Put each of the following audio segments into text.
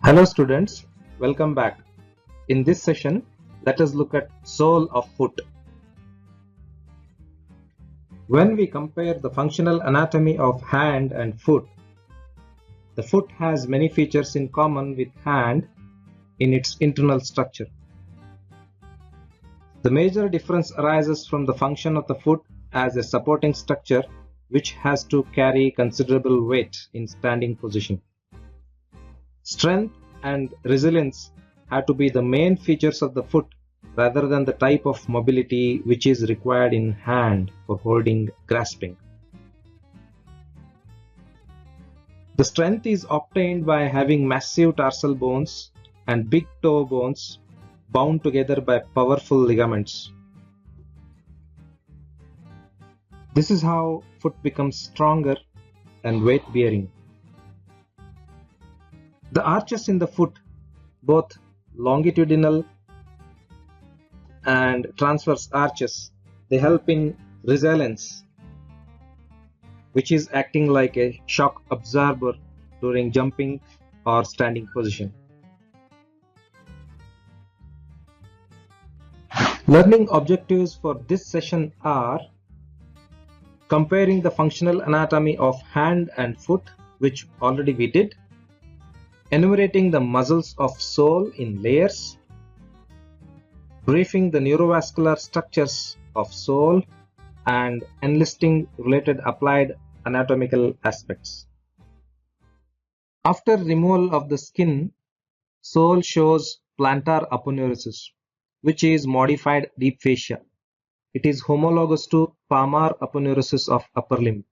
Hello students, welcome back. In this session, let us look at sole of foot. When we compare the functional anatomy of hand and foot, the foot has many features in common with hand in its internal structure. The major difference arises from the function of the foot as a supporting structure which has to carry considerable weight in standing position. Strength and resilience have to be the main features of the foot rather than the type of mobility which is required in hand for holding, grasping. The strength is obtained by having massive tarsal bones and big toe bones bound together by powerful ligaments. This is how foot becomes stronger and weight bearing. The arches in the foot, both longitudinal and transverse arches, they help in resilience, which is acting like a shock absorber during jumping or standing position. Learning objectives for this session are comparing the functional anatomy of hand and foot, which already we did, enumerating the muscles of sole in layers, briefing the neurovascular structures of sole, and enlisting related applied anatomical aspects. After removal of the skin, sole shows plantar aponeurosis, which is modified deep fascia. It is homologous to palmar aponeurosis of upper limb.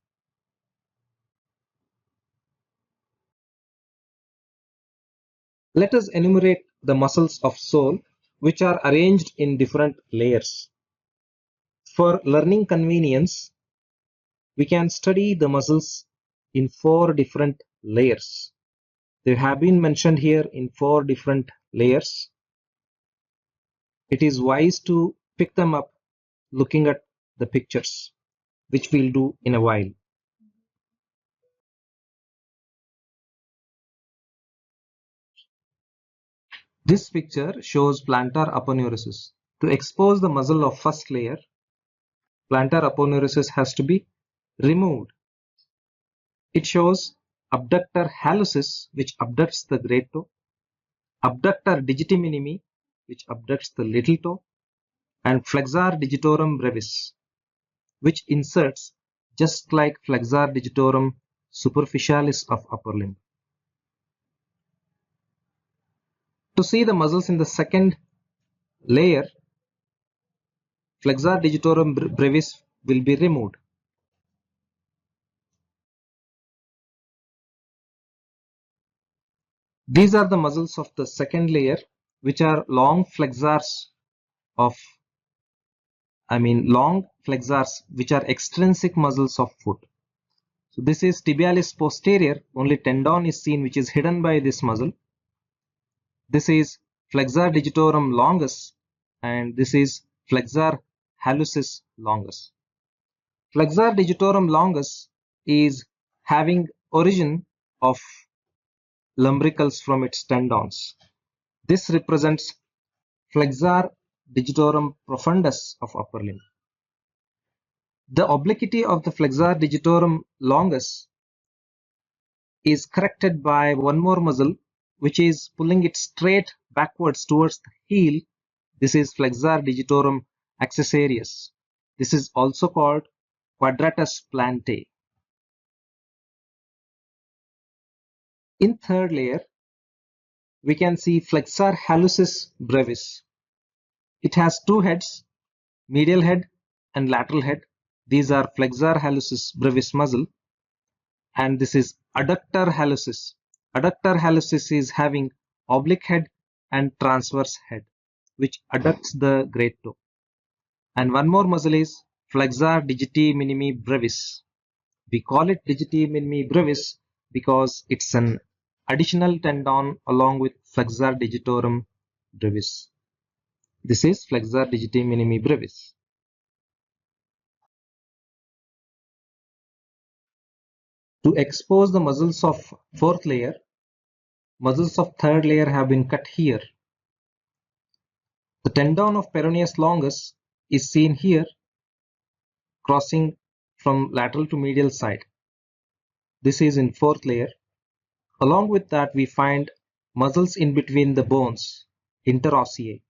Let us enumerate the muscles of sole, which are arranged in different layers. For learning convenience, we can study the muscles in 4 different layers. They have been mentioned here in 4 different layers. It is wise to pick them up looking at the pictures, which we'll do in a while. This picture shows plantar aponeurosis. To expose the muscle of first layer, plantar aponeurosis has to be removed. It shows abductor hallucis, which abducts the great toe, abductor digiti minimi, which abducts the little toe, and flexor digitorum brevis, which inserts just like flexor digitorum superficialis of upper limb. To see the muscles in the second layer, flexor digitorum brevis will be removed. These are the muscles of the second layer, which are long flexors which are extrinsic muscles of foot. So this is tibialis posterior, only tendon is seen which is hidden by this muscle. This is flexor digitorum longus and this is flexor hallucis longus. Flexor digitorum longus is having origin of lumbricals from its tendons. This represents flexor digitorum profundus of upper limb. The obliquity of the flexor digitorum longus is corrected by one more muscle which is pulling it straight backwards towards the heel. This is flexor digitorum accessorius. This is also called quadratus plantae. In third layer, we can see flexor hallucis brevis. It has 2 heads, medial head and lateral head. These are flexor hallucis brevis muscle, and this is adductor hallucis. Adductor hallucis is having oblique head and transverse head, which adducts the great toe. And one more muscle is flexor digiti minimi brevis. We call it digiti minimi brevis because it's an additional tendon along with flexor digitorum brevis. This is flexor digiti minimi brevis. To expose the muscles of fourth layer, muscles of third layer have been cut here. The tendon of peroneus longus is seen here, crossing from lateral to medial side. This is in fourth layer. Along with that, we find muscles in between the bones, interossei.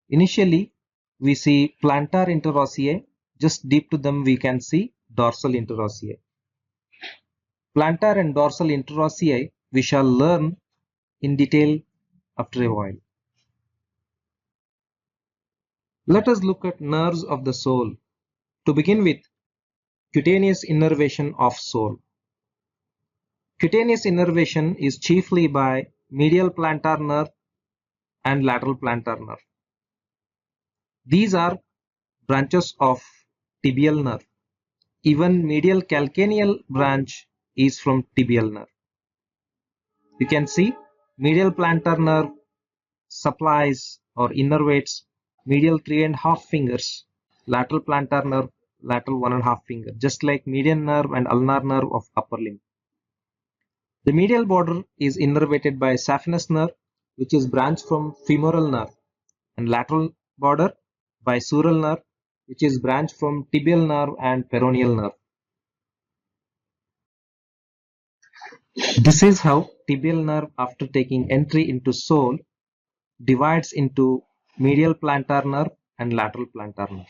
Initially, we see plantar interossei. Just deep to them, we can see dorsal interossei. Plantar and dorsal interossei we shall learn in detail after a while. Let us look at nerves of the sole. To begin with, cutaneous innervation of sole. Cutaneous innervation is chiefly by medial plantar nerve and lateral plantar nerve. These are branches of tibial nerve. Even medial calcaneal branch is from tibial nerve. You can see medial plantar nerve supplies or innervates medial 3.5 fingers, lateral plantar nerve lateral 1.5 finger, just like median nerve and ulnar nerve of upper limb. The medial border is innervated by saphenous nerve, which is branched from femoral nerve, and lateral border by sural nerve, which is branched from tibial nerve and peroneal nerve. This is how tibial nerve, after taking entry into sole, divides into medial plantar nerve and lateral plantar nerve.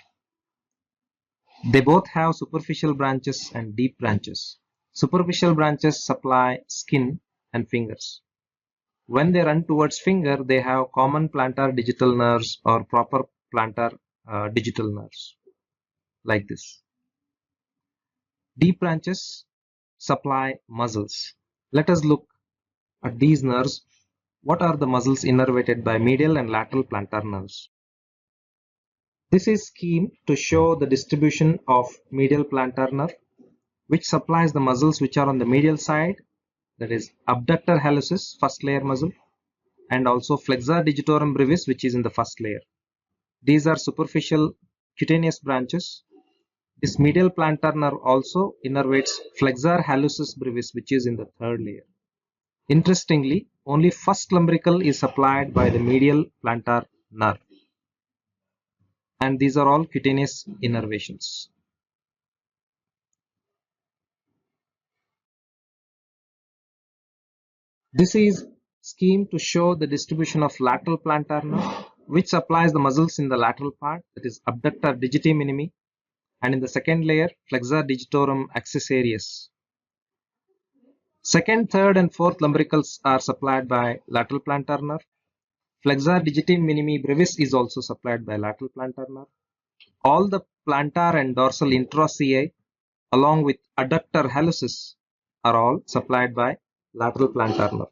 They both have superficial branches and deep branches. Superficial branches supply skin and fingers. When they run towards finger, they have common plantar digital nerves or proper plantar digital nerves, like this. Deep branches supply muscles. Let us look at these nerves. What are the muscles innervated by medial and lateral plantar nerves? This is scheme to show the distribution of medial plantar nerve, which supplies the muscles which are on the medial side, that is abductor hallucis, first layer muscle, and also flexor digitorum brevis, which is in the first layer. These are superficial cutaneous branches. This medial plantar nerve also innervates flexor hallucis brevis, which is in the third layer. Interestingly, only first lumbrical is supplied by the medial plantar nerve. And these are all cutaneous innervations. This is scheme to show the distribution of lateral plantar nerve, which supplies the muscles in the lateral part, that is abductor digiti minimi, and in the second layer, flexor digitorum accessorius. Second, third, and fourth lumbricals are supplied by lateral plantar nerve. Flexor digiti minimi brevis is also supplied by lateral plantar nerve. All the plantar and dorsal interossei, along with adductor hallucis, are all supplied by lateral plantar nerve.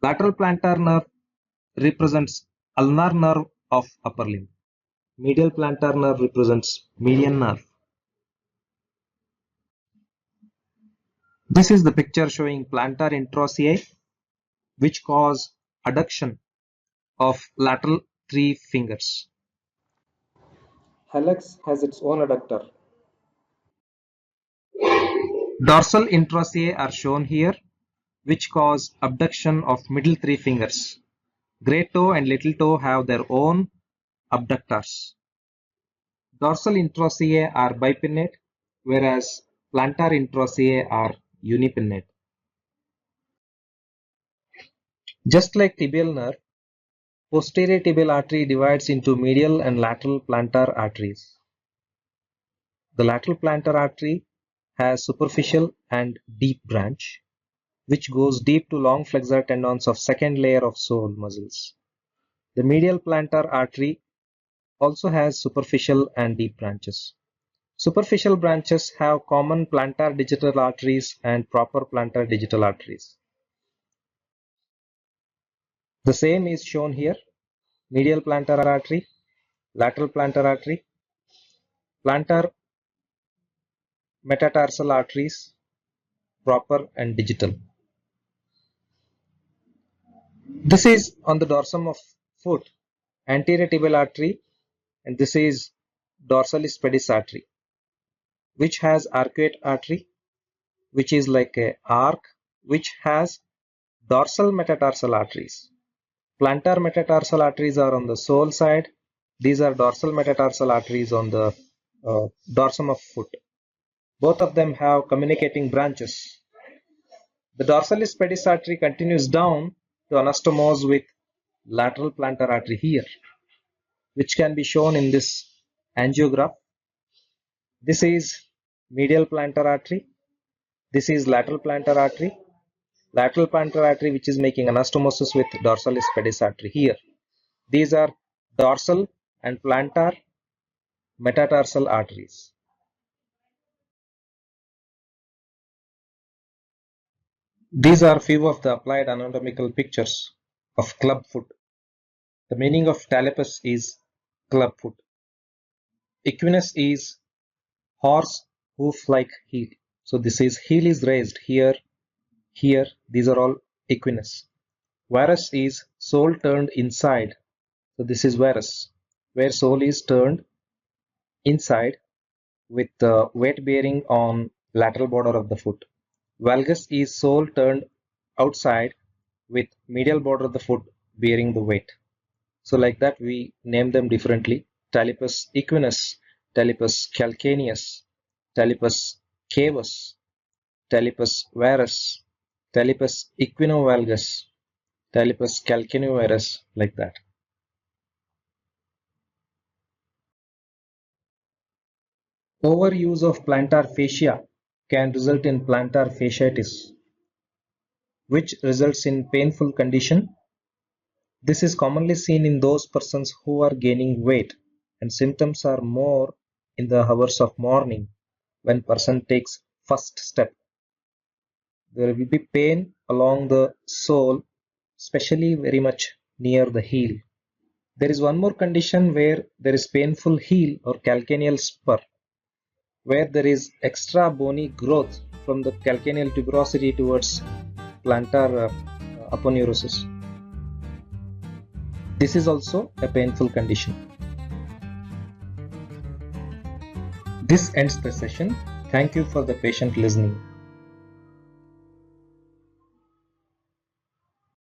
Lateral plantar nerve represents ulnar nerve of upper limb. Medial plantar nerve represents median nerve. This is the picture showing plantar interossei, which cause adduction of lateral 3 fingers. Hallux has its own adductor. Dorsal interossei are shown here, which cause abduction of middle 3 fingers. Great toe and little toe have their own abductors. Dorsal interossei are bipinnate, whereas plantar interossei are unipinnate. Just like tibial nerve, posterior tibial artery divides into medial and lateral plantar arteries. The lateral plantar artery has superficial and deep branch, which goes deep to long flexor tendons of second layer of sole muscles. The medial plantar artery also has superficial and deep branches. Superficial branches have common plantar digital arteries and proper plantar digital arteries. The same is shown here: medial plantar artery, lateral plantar artery, plantar metatarsal arteries, proper and digital. This is on the dorsum of foot, anterior tibial artery, and this is dorsalis pedis artery, which has arcuate artery, which is like a arc, which has dorsal metatarsal arteries. Plantar metatarsal arteries are on the sole side. These are dorsal metatarsal arteries on the dorsum of foot. Both of them have communicating branches. The dorsalis pedis artery continues down to anastomose with lateral plantar artery here, which can be shown in this angiograph. This is medial plantar artery. This is lateral plantar artery. Lateral plantar artery which is making anastomosis with dorsalis pedis artery here. These are dorsal and plantar metatarsal arteries. These are few of the applied anatomical pictures of club foot. The meaning of talipes is club foot. Equinus is horse hoof-like heel. So this is heel is raised here, here. These are all equinus. Varus is sole turned inside. So this is varus, where sole is turned inside with the weight bearing on lateral border of the foot. Valgus is sole turned outside with medial border of the foot bearing the weight. So like that we name them differently. Talipes equinus, talipes calcaneus, talipes cavus, talipes varus, talipes equinovalgus, talipes calcaneovarus, like that. Overuse of plantar fascia can result in plantar fasciitis, which results in painful condition. This is commonly seen in those persons who are gaining weight, and symptoms are more in the hours of morning when person takes first step. There will be pain along the sole, especially very much near the heel. There is one more condition where there is painful heel or calcaneal spur, where there is extra bony growth from the calcaneal tuberosity towards plantar aponeurosis. This is also a painful condition. This ends the session. Thank you for the patient listening.